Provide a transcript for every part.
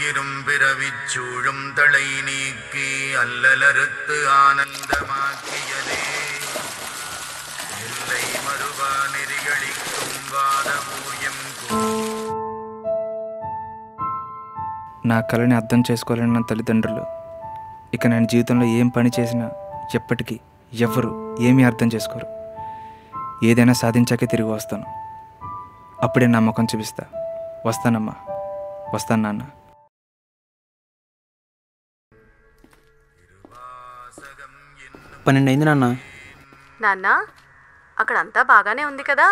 உயிரும் பிறவிச்சூழும் தலை நீக்கி அல்லலறுத்து ஆனந்தமாக்கியதே எல்லை மறுவா நெறிகளிக்கும் வாதபூயம் నా కళని అర్థం చేసుకోలేని నా తల్లిదండ్రులు ఇక నేను జీవితంలో ఏం పని చేసినా ఎప్పటికీ ఎవ్వరు ఏమీ అర్థం చేసుకోరు. ఏదైనా సాధించాకే తిరిగి వస్తాను. అప్పుడే నా ముఖం చూపిస్తా. వస్తానమ్మా, వస్తాను నాన్న. 12 అయింది నాన్న. నాన్న, అక్కడంతా బాగానే ఉంది కదా,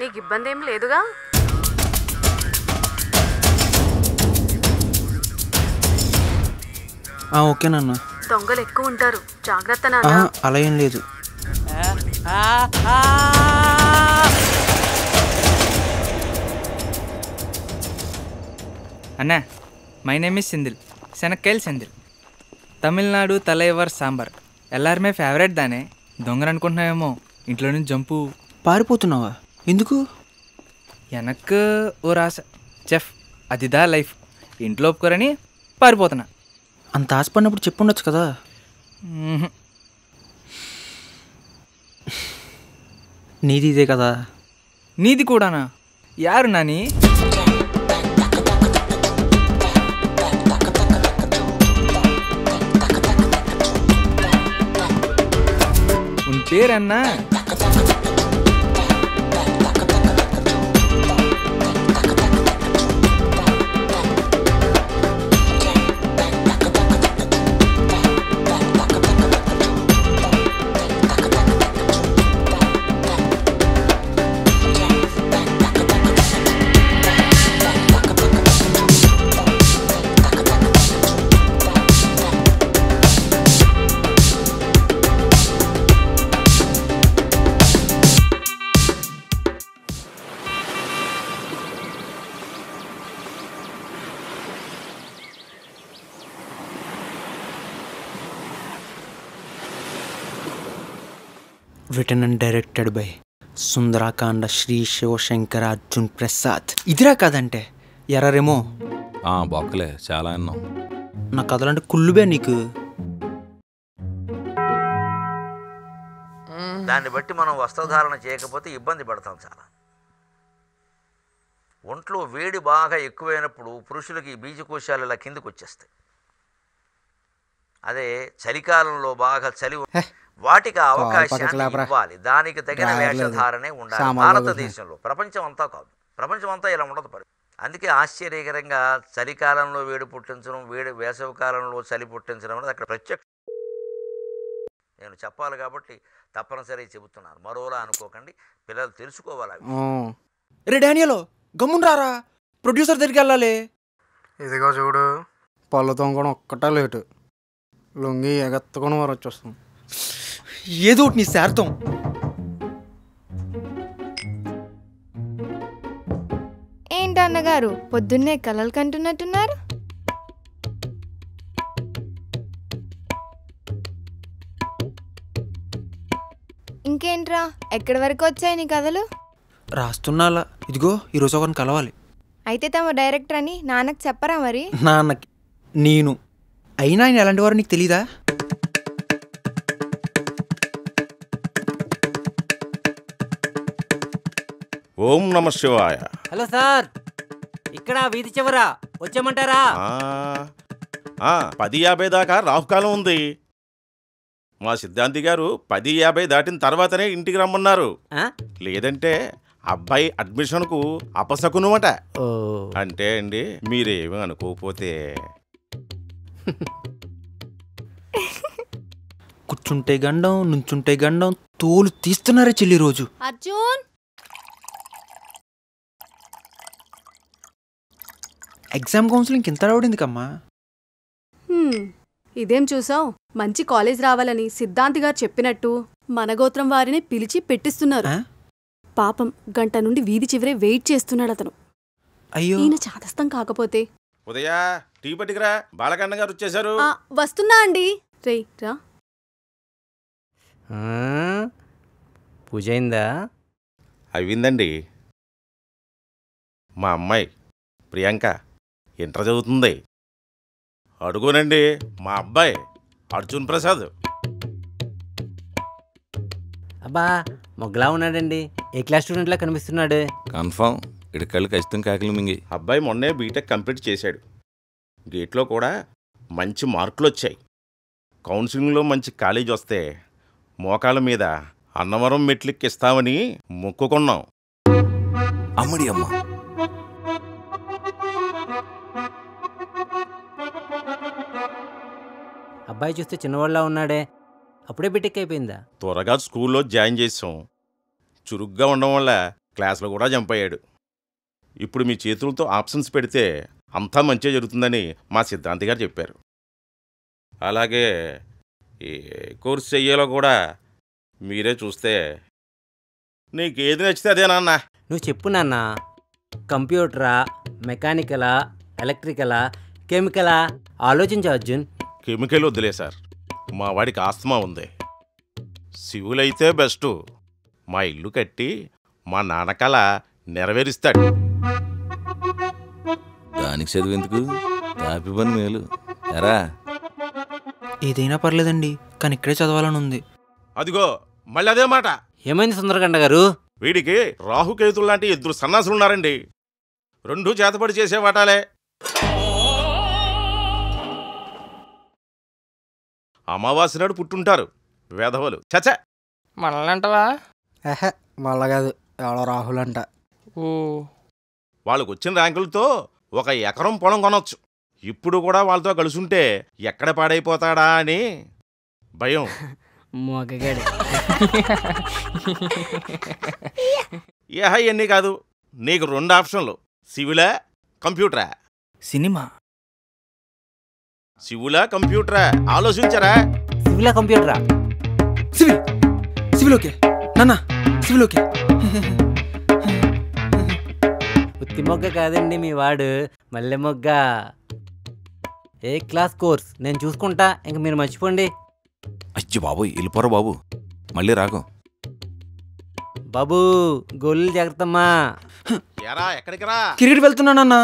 నీకు ఇబ్బంది ఏం లేదుగా? ఓకే నాన్న. దొంగలు ఎక్కువ ఉంటారు, జాగ్రత్త నాన్న. అలా ఏం లేదు. అన్నా, మై నేమ్ ఇస్ సెందిల్, శనక్కాయలు సెందిల్. తమిళనాడు తలైవర్ సాంబార్ ఎల్లారమే ఫేవరెట్ దానే. దొంగలు అనుకుంటున్నావేమో, ఇంట్లో నుంచి జంపు. పారిపోతున్నావా? ఎందుకు? వెనక్కు ఓ రాస చెఫ్, అదిదా లైఫ్. ఇంట్లో ఒప్పుకోరని పారిపోతున్నా. అంత ఆశపడినప్పుడు చెప్పుండొచ్చు కదా. నీది ఇదే కదా. నీది కూడానా? యారు నాని? ఉన్ పేరన్నా? Written and directed by Sundarakanda Shri Sivasankara Arjun Prasad. ఇదిరా కాదంటే ఎర్రరేమో. బొక్కలే చాలా అన్నాం. నా కథలంటే కుళ్ళుబే నీకు. దాన్ని బట్టి మనం వస్త్రధారణ చేయకపోతే ఇబ్బంది పడతాం చాలా. ఒంట్లో వేడి బాగా ఎక్కువైనప్పుడు పురుషులకి ఈ బీజకోశాలు ఇలా కిందికి వచ్చేస్తాయి. అదే చలికాలంలో బాగా చలి వాటికి అవకాశాన్ని ఇవ్వాలి. దానికి తగిన వేషధారణే ఉండాలి. భారతదేశంలో, ప్రపంచం అంతా కాదు, ప్రపంచం అంతా ఇలా ఉండదు పరి. అందుకే ఆశ్చర్యకరంగా చలికాలంలో వేడి పుట్టించడం, వేసవి కాలంలో చలి పుట్టించడం అనేది అక్కడ ప్రత్యక్ష. నేను చెప్పాలి కాబట్టి తప్పనిసరి చెబుతున్నాను, మరోలా అనుకోకండి, పిల్లలు తెలుసుకోవాలి. రే డానియలో, గమ్ముండ్రారా, ప్రొడ్యూసర్ దగ్గరికి వెళ్ళాలి. ఇదిగో చూడు, పళ్ళతో కూడా ఒక్కటా లేటు, లొంగి ఎగెత్తుకొని వారు వచ్చేస్తాం. ఏదో ఒకటి నీ శార్థం. ఏంటన్నగారు పొద్దున్నే కలలు కంటున్నట్టున్నారు? ఇంకేంట్రా, ఎక్కడి వరకు వచ్చాయి నీ కథలు? రాస్తున్నాలా. ఇదిగో ఈరోజు ఒకరిని కలవాలి. అయితే తమ డైరెక్టర్ అని నాన్నకు చెప్పరా మరి? నాన్నకి నేను అయినా ఆయన ఎలాంటి వారు నీకు తెలీదా? ఓం నమ శివాయ. హలో సార్, ఇక్కడ వీధి చివరా వచ్చామంటారా? 10:50 దాకా రాహుకాలం ఉంది. మా సిద్ధాంతి గారు 10:50 దాటిన తర్వాతనే ఇంటికి రమ్మన్నారు. లేదంటే అబ్బాయి అడ్మిషన్కు అపశకునమట. అంటే అండి, మీరేమీ అనుకోకపోతే. కూర్చుంటే గండం, నుంచుంటే గండం, తోలు తీస్తున్నారే చెల్లి రోజు. అర్జున్, ఎగ్జామ్ కౌన్సిలింగ్ ఇంత రావడింది కమ్మా. ఇదేం చూసావు, మంచి కాలేజ్ రావాలని సిద్ధాంతి గారు చెప్పినట్టు మన గోత్రం వారిని పిలిచి పెట్టిస్తున్నారు. పాపం గంట నుండి వీధి చివరే వెయిట్ చేస్తున్నాడు అతను. అయ్యో, ఈయన చాదస్తం కాకపోతే. ఉదయా టీ పట్టికరా, బాలకన్న గారు వచ్చేసారు. వస్తున్నా అండి. రే రా. పూజ అయిందా? అయిందండి. మా అమ్మాయి ప్రియాంక ఇంటర్ చదువుతుంది. అడుగునండి, మా అబ్బాయి అర్జున్ ప్రసాద్. అబ్బా మొగ్గలా ఉన్నాడండి. ఏ క్లాస్ స్టూడెంట్లా కనిపిస్తున్నాడు. కన్ఫామ్ ఇటు కళ్ళు ఖచ్చితంగా కాకిలి మింగి. అబ్బాయి మొన్నే బీటెక్ కంప్లీట్ చేశాడు. గేట్లో కూడా మంచి మార్కులు వచ్చాయి. కౌన్సిలింగ్లో మంచి కాలేజ్ వస్తే మోకాళ్ళ మీద అన్నవరం మెట్లెక్కిస్తామని మొక్కుకున్నాం. అమ్మడి అమ్మ. అబ్బాయి చూస్తే చిన్నవాళ్ళ ఉన్నాడే, అప్పుడే బీటెక్ అయిపోయిందా? త్వరగా స్కూల్లో జాయిన్ చేసాం. చురుగ్గా ఉండడం వల్ల క్లాస్లో కూడా జంప్ అయ్యాడు. ఇప్పుడు మీ చేతులతో ఆప్షన్స్ పెడితే అంతా మంచిగా జరుగుతుందని మా సిద్ధాంతి గారు చెప్పారు. అలాగే ఈ కోర్స్ చెయ్యాలో కూడా మీరే చూస్తే నీకేది నచ్చితే అదే నాన్న. నువ్వు చెప్పు నాన్న. కంప్యూటరా, మెకానికలా, ఎలక్ట్రికలా, కెమికలా? ఆలోచించు అర్జున్. కెమికల్ వద్దులే సార్, మా వాడికి ఆస్తమా ఉంది. సివిల్ అయితే బెస్టు. మా ఇల్లు కట్టి మా నాన్న కళ నెరవేరుస్తాడు. దానికి చదువు ఎందుకు, కాపీ పని మేలు. ఎరా ఏదైనా పర్లేదండి, కానీ ఇక్కడే చదవాలని ఉంది. అదిగో మళ్ళీ అదే మాట. ఏమైంది సుందరకండ గారు? వీడికి రాహుకేతులు లాంటి ఇద్దరు సన్నాసులున్నారండి. రెండూ చేతపడి చేసేవాటాలే. అమావాస్య నాడు పుట్టుంటారు వేధవలు. చచ్చ మనల్నంటవా? ఏహే మళ్ళా కాదు, ఎవడో రాహుల్ అంట. వాళ్ళకు వచ్చిన ర్యాంకులతో 1 ఎకరం పొలం కొనొచ్చు. ఇప్పుడు కూడా వాళ్ళతో కలుసుంటే ఎక్కడ పాడైపోతాడా అని భయం. ఇవన్నీ కాదు, నీకు 2 ఆప్షన్లు, సివిలా కంప్యూటరా. సినిమా సివిలా కంప్యూటరా, ఆలోచించరా. సివిలా కంప్యూటరా? సివిల్ సివిల్ ఓకే నాన్న, సివిల్ ఓకే. ఉత్తి మొగ్గ కాదండి మీ వాడు, మల్లె మొగ్గ. ఏ క్లాస్ కోర్స్ నేను చూసుకుంటా, ఇంక మీరు మర్చిపోండి. అచ్చి బాబు వెళ్ళిపోరా బాబు, మళ్ళీ రాగం. బాబు గోళ్ళు జాగ్రత్తమ్మా. ఎరా ఎక్కడికి రా? క్రికెట్ వెళ్తున్నానన్నా.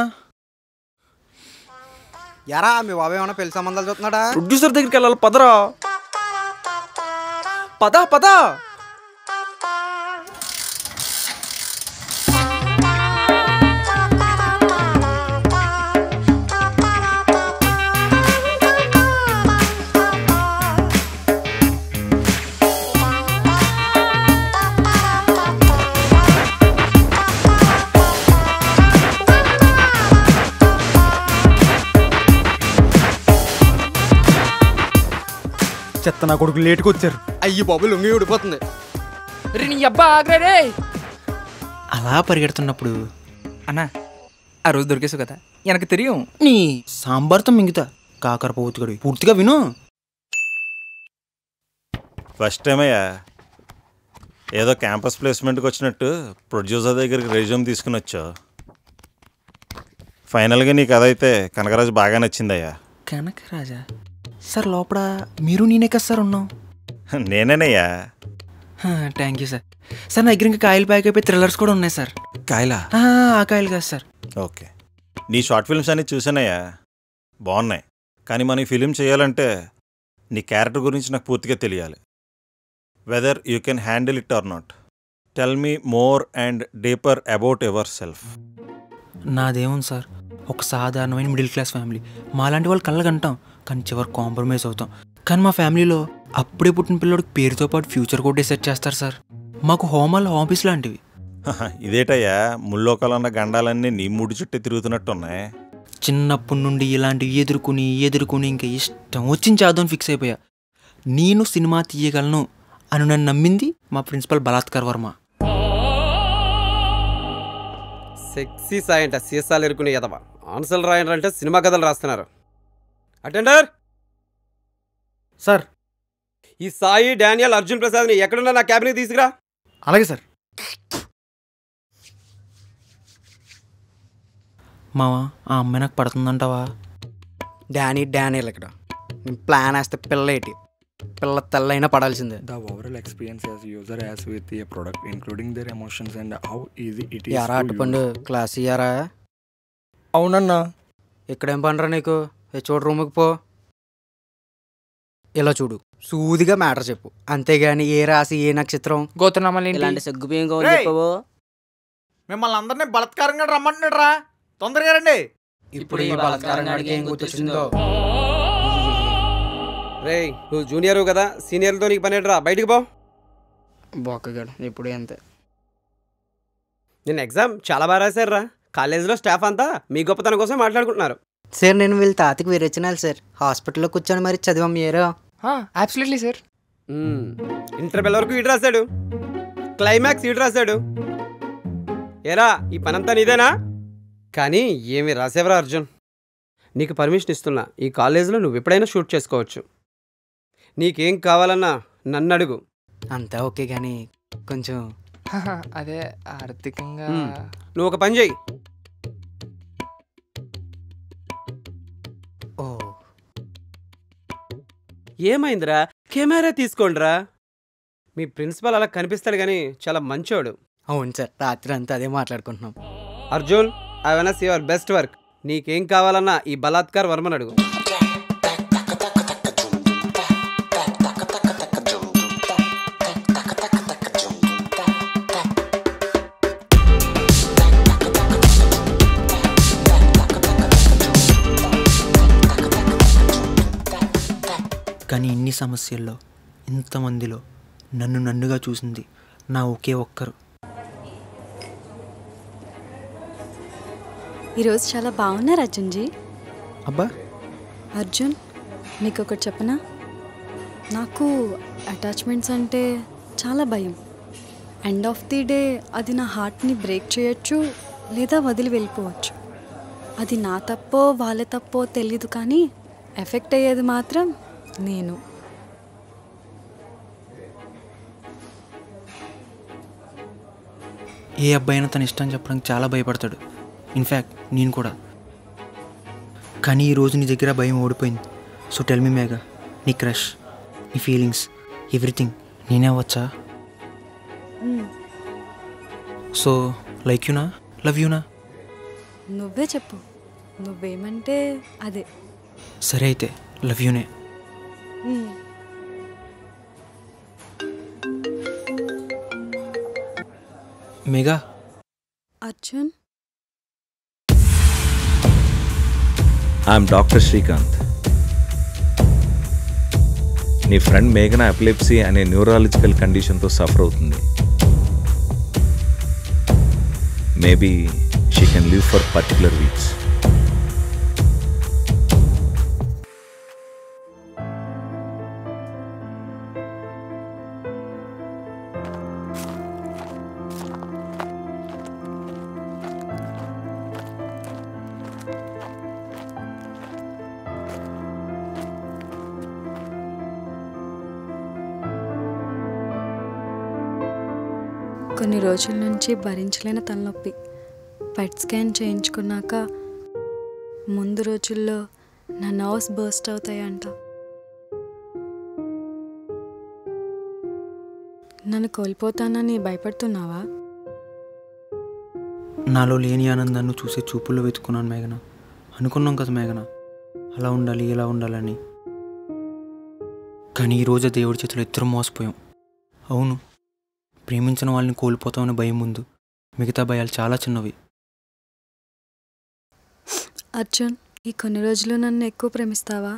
ఎరా మీ బాబాయ్ ఏమన్నా పెళ్లి సంబంధాలు చూస్తున్నాడా? ప్రొడ్యూసర్ దగ్గరికి వెళ్ళాలి, పదరా. పదా పదా. చెత్త నా కొడుకు లేటుకు వచ్చారు. అయ్యి బాబు లొంగి ఊడిపోతుంది. అలా పరిగెడుతున్నప్పుడు అన్నా ఆ రోజు దొరికేసు కదా, எனக்கு தெரியும். నీ సాంబార్తో మింగుతా కాకర పోతుగడు. పూర్తిగా విను. ఫస్ట్ టైం అయ్యా ఏదో క్యాంపస్ ప్లేస్మెంట్కి వచ్చినట్టు ప్రొడ్యూసర్ దగ్గరికి రెజ్యూమ్ తీసుకుని వచ్చావు. ఫైనల్గా నీకు అదైతే కనకరాజు బాగా నచ్చిందయ్యా. కనకరాజా సార్, లోపల మీరు నేనే కదా సార్ ఉన్నాం. నేనేనయ్యా. Thank you sir. సార్ నా దగ్గర ఇంకా కాయలు ప్యాక్ అయిపోయి థ్రిల్లర్స్ కూడా ఉన్నాయి సార్. కాయలా? ఆ కాయలు కాదు సార్. ఓకే, నీ షార్ట్ ఫిల్మ్స్ అన్నీ చూసానయ్యా, బాగున్నాయి. కానీ మనం ఈ ఫిలిం చేయాలంటే నీ క్యారెక్టర్ గురించి నాకు పూర్తిగా తెలియాలి. Whether you can handle it or not. Tell me more and deeper about yourself. నాదేముంది సార్, ఒక సాధారణమైన మిడిల్ క్లాస్ ఫ్యామిలీ. మాలాంటి వాళ్ళు కళ్ళగంటాం, కానీ చివరి కాంప్రమైజ్ అవుతాం. కానీ మా ఫ్యామిలీలో అప్పుడే పుట్టిన పిల్లడికి పేరుతో పాటు ఫ్యూచర్ కూడా డిసైడ్ చేస్తారు సార్. మాకు హోమాలు హాబీస్ లాంటివి. ఇదేటయ్యా, ముల్లోకాలన్న గండాలన్నీ నీ ముడి చుట్టే తిరుగుతున్నట్టున్నాయి. చిన్నప్పటి నుండి ఇలాంటివి ఎదుర్కొని ఇంకా ఇష్టం వచ్చిన చేద్దాం ఫిక్స్ అయిపోయా. నేను సినిమా తీయగలను అని నన్ను నమ్మింది మా ప్రిన్సిపల్ బలాత్కార్ వర్మ. సెక్సీ సాయి అంట సీసాలు ఎరుకునే ఎదవా. ఆన్సర్లు రాయంటే సినిమా కథలు రాస్తున్నారు. అటెండర్ సార్, ఈ సాయి, డానియల్, అర్జున్ ప్రసాద్ని ఎక్కడున్నా నా క్యాబిన్కి తీసుకురా. అలాగే సార్. మావా, ఆ అమ్మాయి నాకు పడుతుందంటావా? డానియల్ ఇక్కడ నేను ప్లాన్ వేస్తే పిల్ల ఏంటి, పిల్ల తెల్లైనా పడాల్సిందే. The overall experience as user as with a product including their emotions and how easy it is Yaara to అటుపండు use. Class ఇయ్యారా? అవునన్నా. ఇక్కడేం పనిరా నీకు? చూడు రూమ్కి పో. ఇలా చూడు, సూదిగా మ్యాటర్ చెప్పు, అంతేగాని ఏ రాశి ఏ నక్షత్రం గోత్రనామాలు ఇలాంటి సగ్గుబియ్యం కావాలి చెప్పవు. మిమ్మల్ని అందరినీ బలత్కారంగా రమ్మంటున్నాడు రా, తొందరగా రండి. ఇప్పుడు ఈ బలత్కారంగాడికి ఏం గుర్తొచ్చిందో. రే నువ్వు జూనియర్ కదా, సీనియర్లతో నీకు పని రా, బయటికి పో. బొక్కగాడు ఇప్పుడు అంతే. నేను ఎగ్జామ్ చాలా బాగా రాశారు రా. కాలేజీలో స్టాఫ్ అంతా మీ గొప్పతనం కోసం మాట్లాడుకుంటున్నారు. సార్ నేను వీళ్ళ తాతకి విరేచనాలి సార్, హాస్పిటల్లో కూర్చొని మరి చదివాం ఏరో. Absolutely sir. ఇంటర్వెల్ వరకు ఇటు రాశాడు, క్లైమాక్స్ ఇటు రాశాడు. ఏరా ఈ పనంతా నీదేనా? కానీ ఏమి రాసేవరా అర్జున్. నీకు పర్మిషన్ ఇస్తున్నా, ఈ కాలేజీలో నువ్వు ఎప్పుడైనా షూట్ చేసుకోవచ్చు. నీకేం కావాలన్నా నన్ను అడుగు. అంతా ఓకే కానీ కొంచెం అదే ఆర్థికంగా. నువ్వు ఒక పని చెయ్యి. ఓ ఏమైందిరా, కెమెరా తీసుకోండిరా. మీ ప్రిన్సిపల్ అలా కనిపిస్తాడు కానీ చాలా మంచోడు. అవును సార్, రాత్రి అంతా అదే మాట్లాడుకుంటున్నాం. Arjun, I want see your best work. నీకేం కావాలన్నా ఈ బలాత్కార్ వర్మని అడుగు. కానీ ఇన్ని సమస్యల్లో, ఇంతమందిలో నన్నుగా చూసింది నా ఒకే ఒక్కరు. ఈరోజు చాలా బాగున్నారు అర్జున్జీ. అబ్బా అర్జున్, నీకు ఒకటి చెప్పనా? నాకు అటాచ్మెంట్స్ అంటే చాలా భయం. ఎండ్ ఆఫ్ ది డే అది నా హార్ట్ని బ్రేక్ చేయొచ్చు, లేదా వదిలి వెళ్ళిపోవచ్చు. అది నా తప్పో వాళ్ళ తప్పో తెలీదు, కానీ ఎఫెక్ట్ అయ్యేది మాత్రం నేను. ఏ అబ్బాయి అయినా తన ఇష్టం చెప్పడానికి చాలా భయపడతాడు, ఇన్ఫ్యాక్ట్ నేను కూడా. కానీ ఈరోజు నీ దగ్గర భయం ఓడిపోయింది. సో టెల్ మీ మేఘా, నీ క్రష్, నీ ఫీలింగ్స్, ఎవ్రీథింగ్ నేనే అవ్వచ్చా? సో లైక్ యూనా, లవ్ యూనా? నువ్వే చెప్పు, నువ్వేమంటే అదే. సరే అయితే లవ్ యూనే. మేఘా. Arjun, I'm doctor Srikanth. నీ ఫ్రెండ్ మేఘన ఎపిలెప్సీ అనే న్యూరాలజికల్ కండిషన్తో సఫర్ అవుతుంది. Maybe she can live for particular weeks. కొన్ని రోజుల నుంచి భరించలేని తలనొప్పి. పెట్ స్కాన్ చేయించుకున్నాక ముందు రోజుల్లో నా నర్వ్స్ బర్స్ట్ అవుతాయంట. నన్ను కోల్పోతానని భయపడుతున్నావా? నాలో లేని ఆనందాన్ని చూసే చూపుల్లో వెతుకున్నాను మేఘన. అనుకున్నాం కదా మేఘన, అలా ఉండాలి ఇలా ఉండాలని. కానీ ఈరోజు దేవుడి చేతిలో ఇద్దరు మోసపోయాం. అవును, ప్రేమించిన వాళ్ళని కోల్పోతామని భయం ముందు మిగతా భయాలు చాలా చిన్నవి. అర్జున్, ఈ కొన్ని రోజులు నన్ను ఎక్కువ ప్రేమిస్తావా?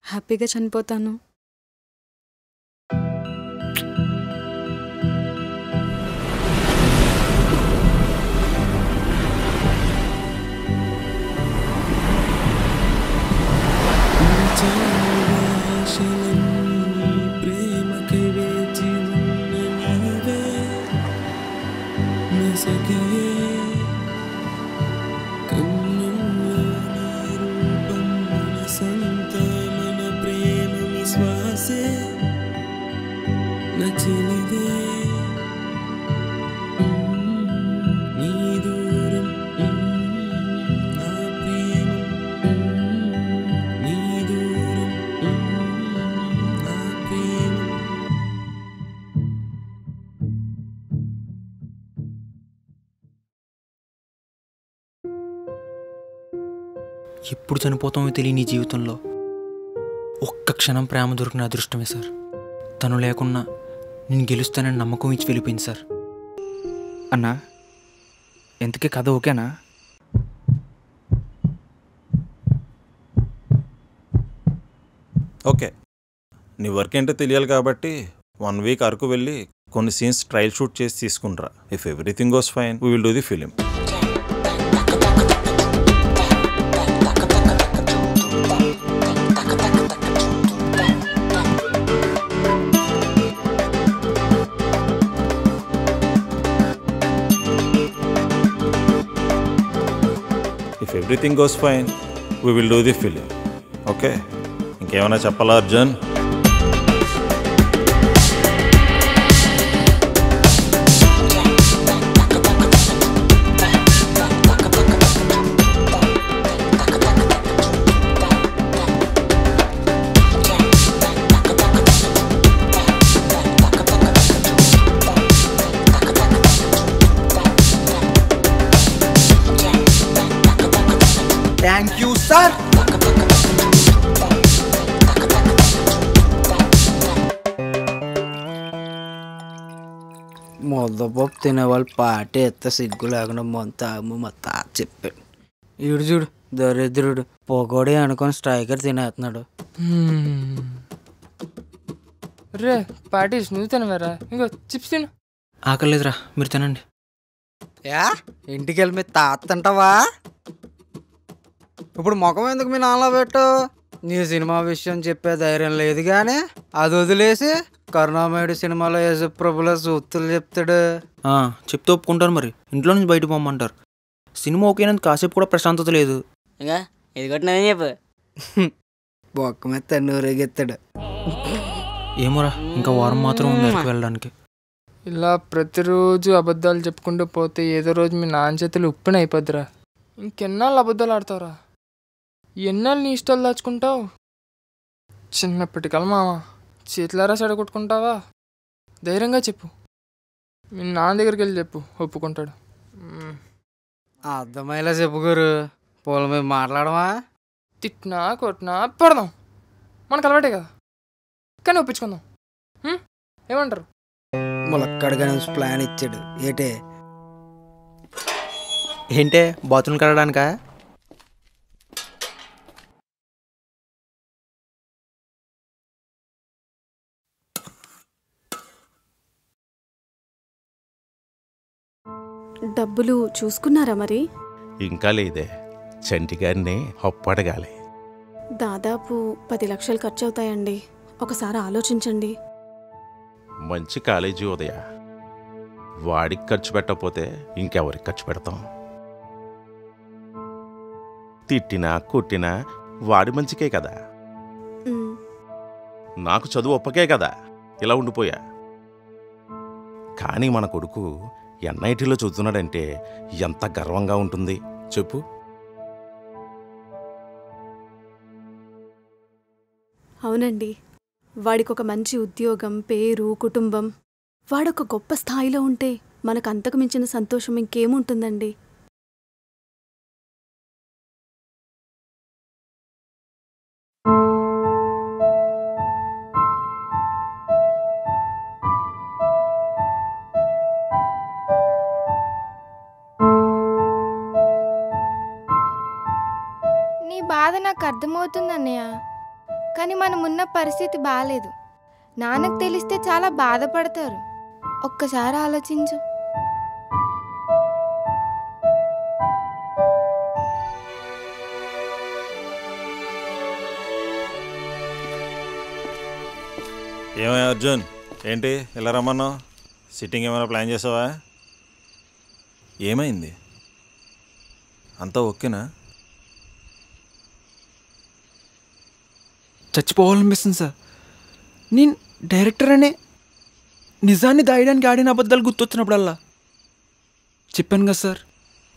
హ్యాపీగా చనిపోతాను. నీ దూరం ఎప్పుడు చనిపోతామో తెలియని ఈ జీవితంలో ఒక్క క్షణం ప్రేమ దొరికిన అదృష్టమే సార్. తను లేకున్నా నేను గెలుస్తానని నమ్మకం ఇచ్చి వెళ్ళిపోయింది సార్. అన్నా ఎంతకీ కథ ఓకేనా? ఓకే, నీ వర్క్ ఏంటో తెలియాలి కాబట్టి 1 వీక్ అరకు వెళ్ళి కొన్ని సీన్స్ ట్రయల్ షూట్ చేసి తీసుకుంటారా. If everything goes fine we will do the film. If everything goes fine we will do the film. Okay, ఇంకేమైనా చెప్పాలా అర్జున్? Thank you sir. ముద్దపప్పు తినేవాళ్ళు పాటే ఎత్త సిగ్గు లేకుండా మొత్తం మా తాత చెప్పాడు. ఈడు చూడు దరిద్రుడు పొగోడి అనుకొని స్ట్రైకర్ తినేస్తున్నాడు. రే పార్టీస్ నువ్వు తినవరా? ఇంకో చిప్స్ తిను. ఆకలేదురా, మీరు తినండి. యా ఇంటికి వెళ్ళి మీ తాత తింటావా? ఇప్పుడు ముఖం ఎందుకు మీ నాన్నలో పెట్టు? నీ సినిమా విషయం చెప్పే ధైర్యం లేదు కానీ అది వదిలేసి కరుణామయుడు సినిమాలో యేసుప్రభుల సూక్తులు చెప్తాడు. చెప్తే ఒప్పుకుంటారు, మరి ఇంట్లో నుంచి బయటకు పోమంటారు. సినిమా ఓకేనంత కాసేపు కూడా ప్రశాంతత లేదు. ఇంకా ఇది కొట్టినని చెప్పు. బొక్క మీద తన్నూరేగెత్తాడు. ఏమోరా, ఇంకా వారం మాత్రం ఉంది అరకు వెళ్ళడానికి. ఇలా ప్రతిరోజు అబద్ధాలు చెప్పుకుంటూ పోతే ఏదో రోజు మీ నాన్న చేతులు ఉప్పిన అయిపోద్దిరా. ఇంకెన్నాళ్ళు అబద్ధాలు ఆడతావురా? ఎన్నాళ్ళు నీ ఇష్టాలు దాచుకుంటావు? చిన్నప్పటికల్ మామ చేతులారా చెడగొట్టుకుంటావా? ధైర్యంగా చెప్పు, మీ నాన్న దగ్గరికి వెళ్ళి చెప్పు, ఒప్పుకుంటాడు. అర్థమయ్యేలా చెప్పుకోరు. పూల మీద మాట్లాడమా? తిట్టినా కొట్టినా పడదాం, మనకు అలవాటే కదా. కానీ ఒప్పించుకుందాం, ఏమంటారు? ములక్కడిగా ప్లాన్ ఇచ్చాడు. ఏంటే బాత్రూమ్ కడడానికా? డబ్బులు చూసుకున్నారా మరి? ఇంకా లేదే, చంటిగారిని అప్పడగాలి. దాదాపు 10 లక్షలు ఖర్చు అవుతాయండి. ఒకసారి ఆలోచించండి. మంచి కాలేజీ ఉదయ, వాడికి ఖర్చు పెట్టకపోతే ఇంకెవరికి ఖర్చు పెడతాం? తిట్టినా కొట్టినా వాడి మంచికే కదా. నాకు చదువు ఒప్పకే కదా ఇలా ఉండిపోయా. కానీ మన కొడుకు ఎన్ఐటీలో చదువుతున్నాడంటే ఎంత గర్వంగా ఉంటుంది చెప్పు. అవునండి, వాడికి ఒక మంచి ఉద్యోగం, పేరు, కుటుంబం, వాడొక గొప్ప స్థాయిలో ఉంటే మనకు అంతకు మించిన సంతోషం ఇంకేముంటుందండి? నీ బాధ నాకు అర్థమవుతుంది అన్నయ్య, కానీ మనమున్న పరిస్థితి బాగాలేదు. నాన్నకు తెలిస్తే చాలా బాధపడతారు. ఒక్కసారి ఆలోచించు. ఏమయ్యా అర్జున్, ఏంటి ఇలా రమ్మన్నావు? సిట్టింగ్ ఏమైనా ప్లాన్ చేసావా? ఏమైంది? అంతా ఓకేనా? చచ్చిపోవాలనిపిస్తుంది సార్. నేను డైరెక్టర్ అనే నిజాన్ని దాయడానికి ఆడిన అబద్ధాలు గుర్తొచ్చినప్పుడల్లా చెప్పాను కదా సార్,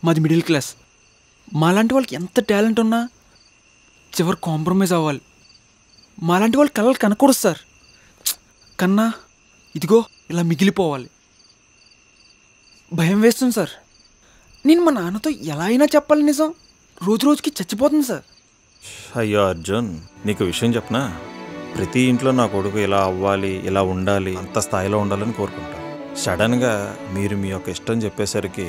మాది మిడిల్ క్లాస్. మాలాంటి వాళ్ళకి ఎంత టాలెంట్ ఉన్నా చివరి కాంప్రమైజ్ అవ్వాలి. మాలాంటి వాళ్ళు కళలు కనకూడదు సార్. కన్నా ఇదిగో ఇలా మిగిలిపోవాలి. భయం వేస్తుంది సార్. నేను మా నాన్నతో ఎలా అయినా చెప్పాలి నిజం. రోజు రోజుకి చచ్చిపోతుంది సార్. అయ్యో అర్జున్, నీకు విషయం చెప్పనా? ప్రతి ఇంట్లో నా కొడుకు ఇలా అవ్వాలి, ఇలా ఉండాలి, అంత స్థాయిలో ఉండాలని కోరుకుంటాను. సడన్గా మీరు మీ యొక్క ఇష్టం చెప్పేసరికి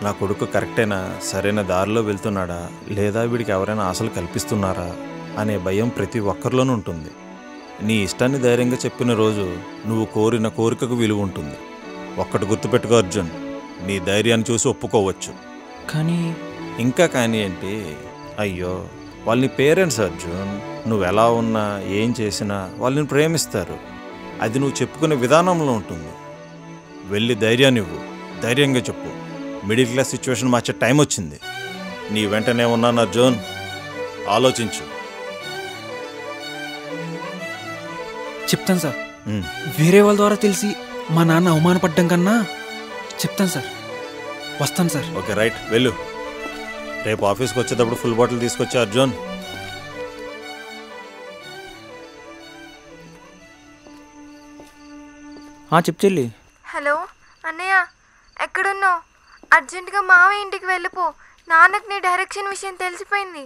నా కొడుకు కరెక్టేనా, సరైన దారిలో వెళ్తున్నాడా, లేదా వీడికి ఎవరైనా ఆశలు కల్పిస్తున్నారా అనే భయం ప్రతి ఒక్కరిలోనూ ఉంటుంది. నీ ఇష్టాన్ని ధైర్యంగా చెప్పిన రోజు నువ్వు కోరిన కోరికకు విలువ ఉంటుంది. ఒక్కటి గుర్తుపెట్టుకో అర్జున్, నీ ధైర్యాన్ని చూసి ఒప్పుకోవచ్చు. కానీ కానీ ఏంటి? అయ్యో, వాళ్ళ నీ పేరెంట్స్ అర్జున్. నువ్వు ఎలా ఉన్నా ఏం చేసినా వాళ్ళని ప్రేమిస్తారు. అది నువ్వు చెప్పుకునే విధానంలో ఉంటుంది. వెళ్ళి ధైర్యాన్ని ఇవ్వు, ధైర్యంగా చెప్పు. మిడిల్ క్లాస్ సిచ్యువేషన్ మార్చే టైం వచ్చింది. నీ వెంటనే ఉన్నాను అర్జున్, ఆలోచించు. చెప్తాను సార్. వేరే వాళ్ళ ద్వారా తెలిసి మా నాన్న అవమానపడ్డం కన్నా చెప్తాను సార్. వస్తాను సార్. ఓకే రైట్, వెళ్ళు. రేపు ఆఫీస్కి వచ్చేటప్పుడు ఫుల్ బాటిల్ తీసుకొచ్చా అర్జున్. చెప్పు చెల్లి. హలో అన్నయ్య, ఎక్కడున్నావు? అర్జెంటుగా మావయ్య ఇంటికి వెళ్ళిపో. నాన్నకు నీ డైరెక్షన్ విషయం తెలిసిపోయింది.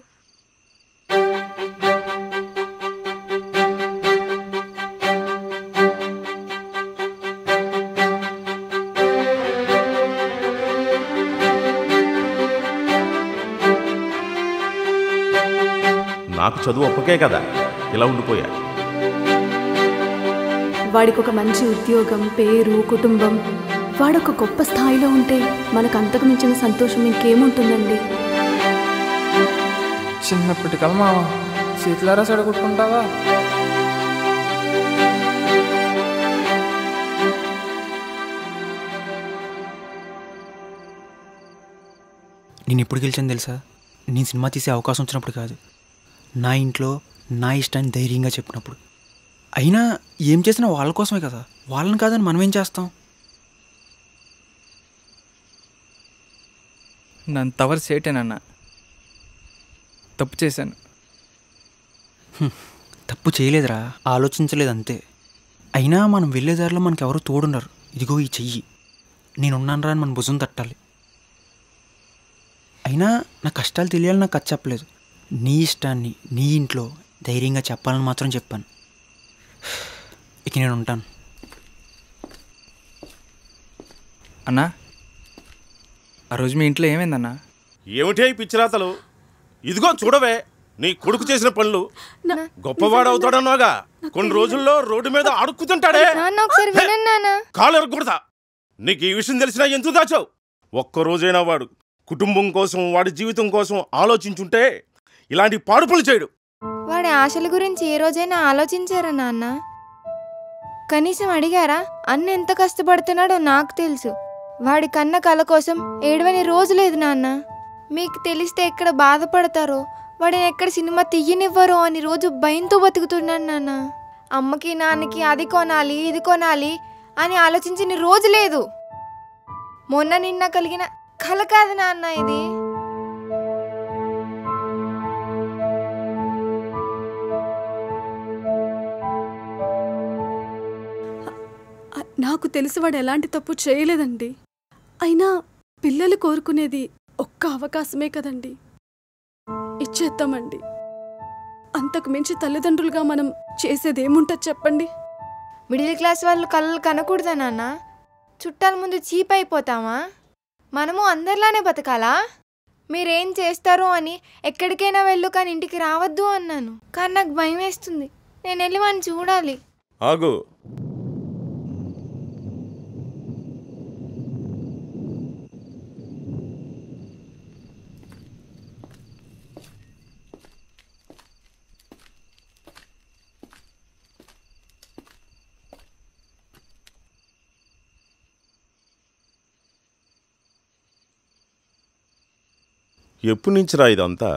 నాకు చదువు ఒప్పకే కదా ఇలా ఉండిపోయా. వాడికి ఒక మంచి ఉద్యోగం, పేరు, కుటుంబం, వాడొక గొప్ప స్థాయిలో ఉంటే మనకు అంతకు మించిన సంతోషం ఇంకేముంటుందండి? చిన్నప్పటికల్ మామ చేతులారా చెడగొట్టుకుంటావా? నేను ఎప్పుడు గెలిచాను తెలుసా? నేను సినిమా తీసే అవకాశం వచ్చినప్పుడు కాదు, నా ఇంట్లో నా ఇష్టాన్ని ధైర్యంగా చెప్పినప్పుడు. అయినా ఏం చేసినా వాళ్ళ కోసమే కదా, వాళ్ళని కాదని మనం ఏం చేస్తాం? నన్ను తవరు చేయటేనన్నా, తప్పు చేశాను. తప్పు చేయలేదురా, ఆలోచించలేదు అంతే. అయినా మనం వెళ్ళే దారిలో మనకు ఎవరు తోడున్నారు. ఇదిగో ఈ చెయ్యి, నేనున్నాను రా అని మన భుజం తట్టాలి. అయినా నా కష్టాలు తెలియాలి, నాకు అది చెప్పలేదు. నీ ఇష్టాన్ని నీ ఇంట్లో ధైర్యంగా చెప్పాలని మాత్రం చెప్పాను. ఇక నేను ఉంటాను. అన్నా, ఆ రోజు మీ ఇంట్లో ఏమైందన్నా? ఏమిటే పిచ్చిరాతలు? ఇదిగో చూడవే నీ కొడుకు చేసిన పనులు. గొప్పవాడవుతాడన్నాగా కొన్ని రోజుల్లో రోడ్డు మీద అడుక్కుతుంటాడే. కాలు ఎరగకూడదా? నీకు ఈ విషయం తెలిసినా ఎందుకు దాచావు? ఒక్కరోజైనా వాడు కుటుంబం కోసం, వాడి జీవితం కోసం ఆలోచించుంటే ఇలాంటి పాడుపులు చేయడు. వాడి ఆశల గురించి ఏ రోజైనా ఆలోచించారా నాన్న? కనీసం అడిగారా? అన్న ఎంత కష్టపడుతున్నాడో నాకు తెలుసు. వాడి కన్న కల కోసం ఏడవని రోజు లేదు నాన్న. మీకు తెలిస్తే ఎక్కడ బాధపడతారో, వాడిని ఎక్కడ సినిమా తీయనివ్వరో అని రోజు భయంతో బతుకుతున్నాను నాన్న. అమ్మకి నాన్నకి అది కొనాలి ఇది కొనాలి అని ఆలోచించిన రోజు లేదు. మొన్న నిన్న కలిగిన కల కాదు నాన్న ఇది. నాకు తెలిసి వాడు ఎలాంటి తప్పు చేయలేదండి. అయినా పిల్లలు కోరుకునేది ఒక్క అవకాశమే కదండి, ఇచ్చేద్దామండి. అంతకు మించి తల్లిదండ్రులుగా మనం చేసేదేముంటుంది చెప్పండి? మిడిల్ క్లాస్ వాళ్ళు కళ్ళు కనకూడదా నాన్న? చుట్టాల ముందు చీప్ అయిపోతామా? మనము అందరిలానే బతకాలా? మీరేం చేస్తారో అని ఎక్కడికైనా వెళ్ళు కానీ ఇంటికి రావద్దు అన్నాను. కానీ నాకు భయం వేస్తుంది. నేను వెళ్ళి వాడిని చూడాలి. ఆగు. ఎప్పటి నుంచి రా ఇదంతా?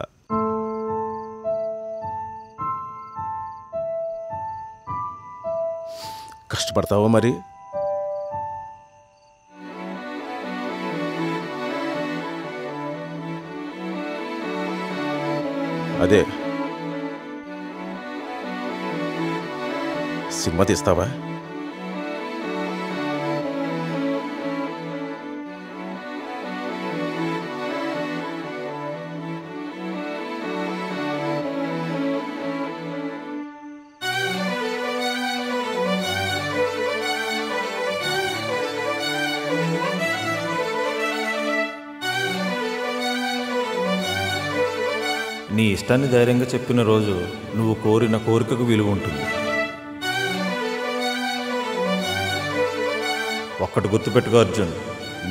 కష్టపడతావా మరి? అదే సినిమా తీస్తావా? నీ ఇష్టాన్ని ధైర్యంగా చెప్పిన రోజు నువ్వు కోరిన కోరికకు విలువ ఉంటుంది. ఒక్కటి గుర్తుపెట్టుకో అర్జున్,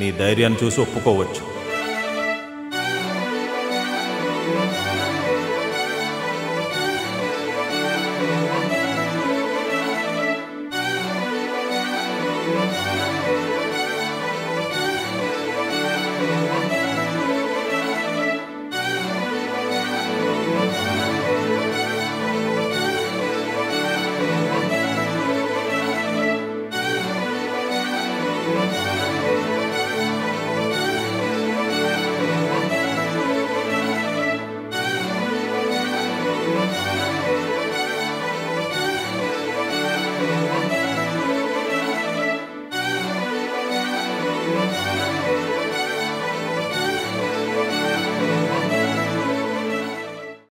నీ ధైర్యాన్ని చూసి ఒప్పుకోవచ్చు.